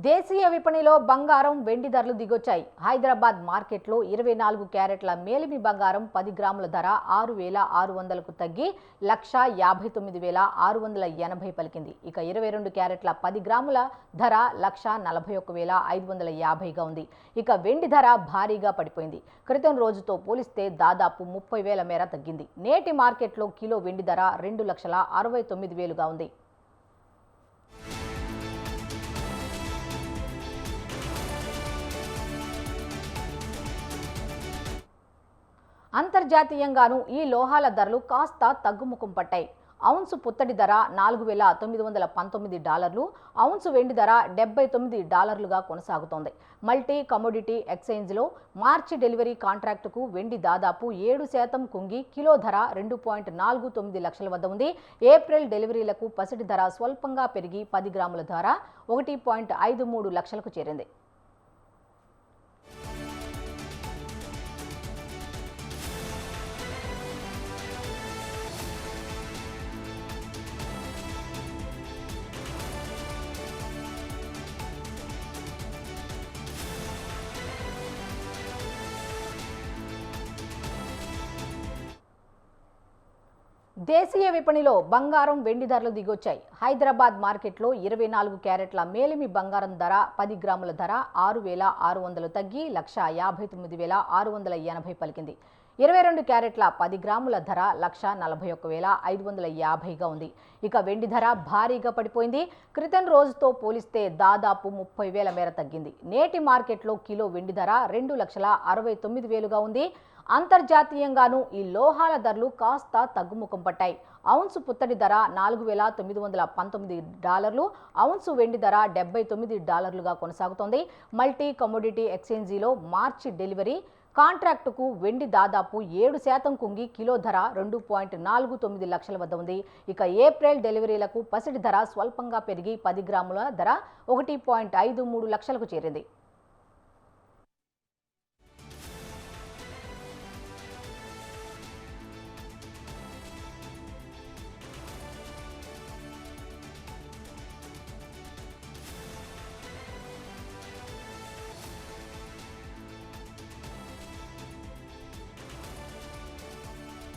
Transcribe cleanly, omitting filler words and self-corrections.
దేశీయ విపణిలో బంగారం వెండి ధరలు దిగొచ్చాయి. హైదరాబాద్ మార్కెట్లో 24 క్యారెట్ల మేలిమి బంగారం 10 గ్రాముల ధర 6,600కు తగ్గి 1,59,680 పలికింది. ఇక 22 క్యారెట్ల 10 గ్రాముల ధర 1,41,550గా ఉంది. ఇక వెండి ధర భారీగా పడిపోయింది. క్రితం రోజుతో పోలిస్తే దాదాపు 30,000 మేర తగ్గింది. నేటి మార్కెట్లో కిలో వెండి ధర 2,69,000గా ఉంది. అంతర్జాతీయంగానూ ఈ లోహాల ధరలు కాస్త తగ్గుముఖం పట్టాయి. ఔన్సు పుత్తడి ధర $4,919, ఔన్సు వెండి ధర $79గా కొనసాగుతోంది. మల్టీ కమోడిటీ ఎక్స్చేంజ్లో మార్చి డెలివరీ కాంట్రాక్టుకు వెండి దాదాపు 7% కుంగి కిలో ధర 2.49 లక్షల వద్ద ఉంది. ఏప్రిల్ డెలివరీలకు పసిడి ధర స్వల్పంగా పెరిగి 10 గ్రాముల ధర 1.53 లక్షలకు చేరింది. దేశీయ విపణిలో బంగారం వెండి ధరలు దిగొచ్చాయి. హైదరాబాద్ మార్కెట్లో 24 క్యారెట్ల మేలిమి బంగారం ధర 10 గ్రాముల ధర 6,600 తగ్గి 1,59,680 పలికింది. 22 క్యారెట్ల 10 గ్రాముల ధర 1,41,550గా ఉంది. ఇక వెండి ధర భారీగా పడిపోయింది. క్రితం రోజుతో పోలిస్తే దాదాపు 30,000 మేర తగ్గింది. నేటి మార్కెట్లో కిలో వెండి ధర 2,69,000గా ఉంది. అంతర్జాతీయంగానూ ఈ లోహాల ధరలు కాస్త తగ్గుముఖం పట్టాయి. ఔన్సు పుత్తడి ధర $4,919, ఔన్సు వెండి ధర $79గా కొనసాగుతోంది. మల్టీ కమోడిటీ ఎక్స్చేంజీలో మార్చి డెలివరీ కాంట్రాక్టుకు వెండి దాదాపు 7% కుంగి కిలో ధర 2.49 లక్షల వద్ద ఉంది. ఇక ఏప్రిల్ డెలివరీలకు పసిడి ధర స్వల్పంగా పెరిగి 10 గ్రాముల ధర 1.53 లక్షలకు చేరింది.